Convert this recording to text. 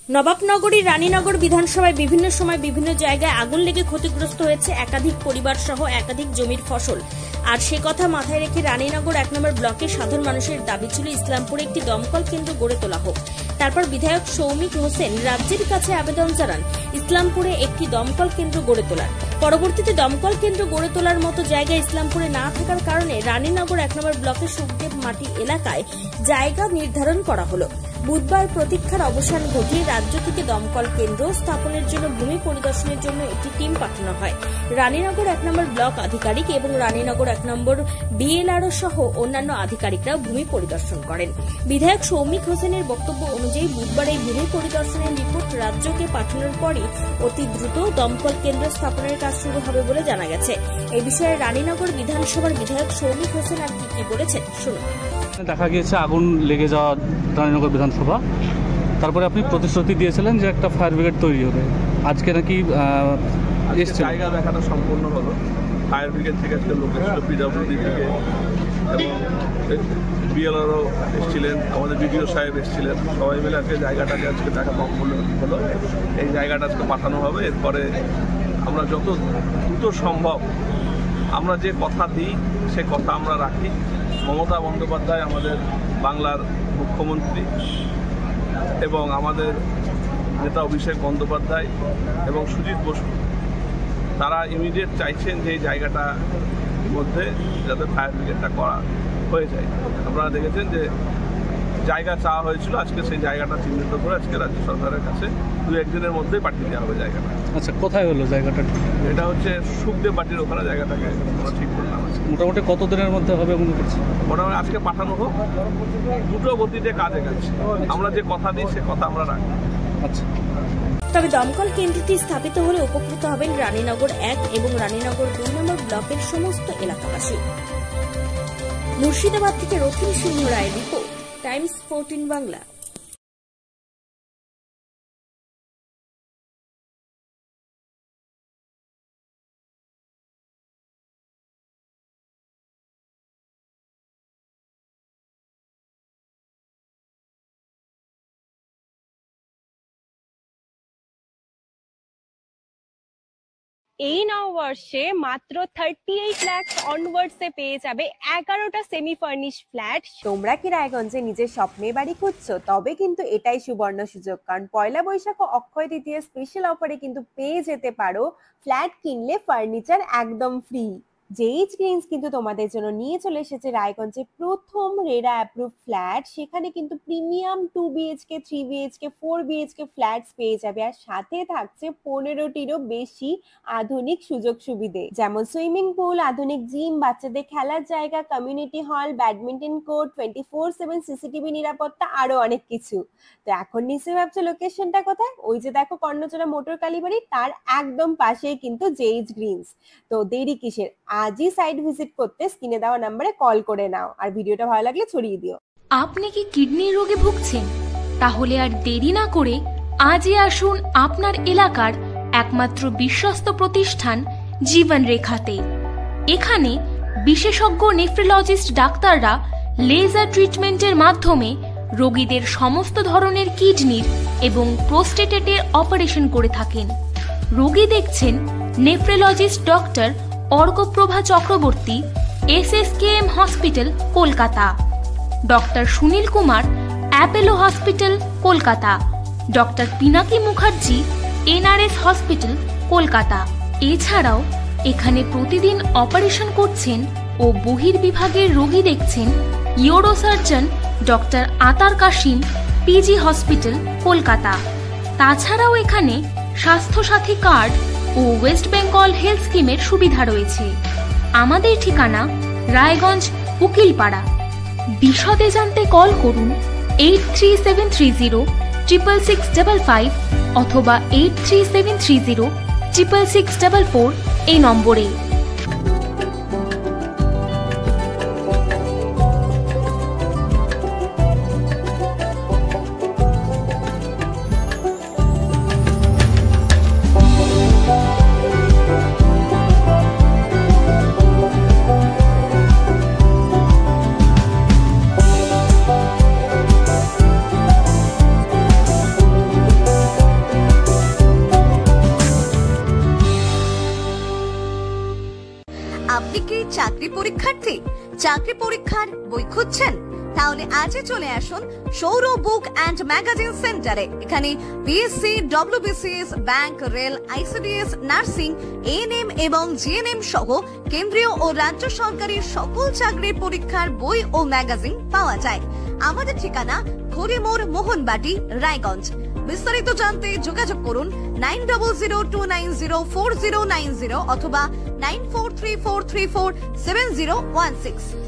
নবাবনগরী রানীনগর বিধানসভায় বিভিন্ন সময় বিভিন্ন জায়গায় আগুন লেগে ক্ষতিগ্রস্ত হয়েছে একাধিক পরিবার সহ একাধিক জমির ফসল। আর সে কথা মাথায় রেখে রানীনগর ১ নম্বর ব্লকে সাধারণ মানুষের দাবি ছিল ইসলামপুরে একটি দমকল কেন্দ্র গড়ে তোলা হোক। তারপর বিধায়ক সৌমিক হোসেন রাজ্যের কাছে আবেদন জানান ইসলামপুরে একটি দমকল কেন্দ্র গড়ে তোলার। পরবর্তীতে দমকল কেন্দ্র গড়ে তোলার মতো জায়গা ইসলামপুরে না থাকার কারণে রানীনগর ১ নম্বর ব্লকের সুখদেব মাটি এলাকায় জায়গা নির্ধারণ করা হলো। বুধবার প্রতীক্ষার অবসান ঘটিয়ে রাজ্য থেকে দমকল কেন্দ্র স্থাপনের জন্য ভূমি পরিদর্শনের জন্য একটি টিম পাঠানো হয়। রানীনগর ১ নম্বর ব্লক আধিকারিক এবং রানীনগর ১ নম্বর বিএলআরও সহ অন্যান্য আধিকারিকরা ভূমি পরিদর্শন করেন। বিধায়ক সৌমিক হোসেনের বক্তব্য অনুযায়ী বুধবার এই ভূমি পরিদর্শনের রিপোর্ট রাজ্যকে পাঠানোর পরই অতি দ্রুত দমকল কেন্দ্র স্থাপনের কাজ শুরু হবে বলে জানা গেছে। এই বিষয়ে রানীনগর বিধানসভার বিধায়ক সৌমিক হোসেন আর কি বলেছেন শুনুন। দেখা গিয়েছে আগুন লেগে যাওয়া রানীনগর বিধানসভা, তারপরে আপনি প্রতিশ্রুতি দিয়েছিলেন যে একটা ফায়ার ব্রিগেড তৈরি হবে। আজকে নাকি জায়গা দেখাটা সম্পূর্ণ হলো। ফায়ার ব্রিগেড থেকে আজকে লোক এসেছিল, পিডব্লিউডি থেকে এবং বিএলআরও এসেছিলেন, আমাদের বিডিও সাহেব এসেছিলেন। সবাই মিলে আজকে জায়গাটাকে আজকে দেখা সম্পূর্ণ হলো। এই জায়গাটা আজকে পাঠানো হবে। এরপরে আমরা যত দ্রুত সম্ভব আমরা যে কথা দিই সে কথা আমরা রাখি। মমতা বন্দ্যোপাধ্যায় আমাদের বাংলার মুখ্যমন্ত্রী এবং আমাদের নেতা অভিষেক বন্দ্যোপাধ্যায় এবং সুজিত বসু, তারা ইমিডিয়েট চাইছেন যে এই জায়গাটার মধ্যে যাতে ফায়ার ব্রিগেডটা করা হয়ে যায়। আপনারা দেখেছেন যে জায়গা চাওয়া হয়েছিল, আজকে সেই জায়গাটা চিহ্নিত করে আজকে রাজ্য সরকারের কাছে ২-১ দিনের মধ্যেই পাঠিয়ে দেওয়া হবে জায়গাটা। আচ্ছা, কোথায় হলো জায়গাটা? এটা হচ্ছে সুখদেব বাটির ওখানে জায়গাটাকে আমরা ঠিক করলাম। মোটামুটি কত দিনের মধ্যে হবে মনে করছি? মোটামুটি আজকে পাঠানো হোক, দুটো গতিতে কাজে গেছে। আমরা যে কথা দিই সে কথা আমরা রাখি। আচ্ছা, তবে দমকল কেন্দ্রটি স্থাপিত হলে উপকৃত হবেন রানীনগর ১ এবং রানীনগর ২ নম্বর ব্লকের সমস্ত এলাকাবাসী। মুর্শিদাবাদ থেকে রথিন সিংহ রায় রিপোর্ট, টাইমস 14 বাংলা। এই নববর্ষে মাত্র 38 লাখ অনওয়ার্ডসে পেয়ে যাবে 11টা সেমি ফার্নিশ ফ্ল্যাট। তোমরা কি রায়গঞ্জে নিজের স্বপ্নের বাড়ি খুঁজছো? তবে কিন্তু এটাই সুবর্ণ সুযোগ, কারণ পয়লা বৈশাখ ও অক্ষয় তৃতীয়া স্পেশাল অফারে কিন্তু পেয়ে যেতে পারো ফ্ল্যাট কিনলে ফার্নিচার একদম ফ্রি। জেইচ গ্রিনস কিন্তু তোমাদের জন্য নিয়ে চলে এসেছে রায়গঞ্জে প্রথম রেরা অ্যাপ্রুভ ফ্ল্যাট। সেখানে কিন্তু premium 2 BHK 3 BHK 4 BHK flats পেয়ে যাবে, আর সাথে থাকছে 15টিরও বেশি আধুনিক সুযোগ সুবিধে, যেমন সুইমিং পুল, আধুনিক জিম, বাচ্চাদের খেলার জায়গা, community hall, badminton court, 24/7 CCTV নিরাপত্তা, আরো অনেক কিছু। তো এখন নিশ্চয়ই ভাবছো লোকেশনটা কোথায়? ওই যে দেখো কর্ণচূড়া মোটর কালীবাড়ি, তার একদম পাশেই কিন্তু জেইচ গ্রিনস। তো দেরি কিসের? আজই সাইট ভিজিট করতে স্ক্রিনে দেওয়া নম্বরে কল করে নাও, আর ভিডিওটা ভালো লাগলে ছড়িয়ে দিও। আপনি কি কিডনির রোগে ভুগছেন? তাহলে আর দেরি না করে আজই আসুন আপনার এলাকার একমাত্র বিশ্বস্ত প্রতিষ্ঠান জীবন রেখাতে। এখানে বিশেষজ্ঞ নেফ্রোলজিস্ট ডাক্তাররা লেজার ট্রিটমেন্টের মাধ্যমে রোগীদের সমস্ত ধরনের কিডনির এবং প্রোস্টেটের অপারেশন করে থাকেন। রোগী দেখছেন nephrologist doctor Arkaprabha Chakraborty, SSKM hospital Kolkata, doctor Sunil Kumar, Apollo hospital Kolkata, doctor Pinaki Mukherjee, NRS hospital Kolkata. এছাড়াও এখানে প্রতিদিন অপারেশন করছেন ও বহির্বিভাগের রোগী দেখছেন ইউরোসার্জন ডক্টর আতার কাশিম, PG হসপিটাল কলকাতা। তাছাড়াও এখানে স্বাস্থ্যসাথী কার্ড ও ওয়েস্ট বেঙ্গল হেলথ স্কিমের সুবিধা রয়েছে। আমাদের ঠিকানা রায়গঞ্জ উকিলপাড়া। বিশদে জানতে কল করুন 8373066655 অথবা 8373066644 এই নম্বরে। চাকরি পরীক্ষার্থী, চাকরি পরীক্ষার বই খুঁজছেন? তাহলে আজই চলে আসুন সৌর বুক অ্যান্ড ম্যাগাজিন সেন্টারে। এখানে BSc, WBCS, bank, rail, ICDS, nursing, ANM এবং জিএনএম সহ কেন্দ্রীয় ও রাজ্য সরকারের সকল চাকরির পরীক্ষার বই ও ম্যাগাজিন পাওয়া যায়। আমাদের ঠিকানা খড়িমোড়, মোহনবাটি, রায়গঞ্জ। বিস্তারিত জানতে যোগাযোগ করুন 9002904090 অথবা 9434347016।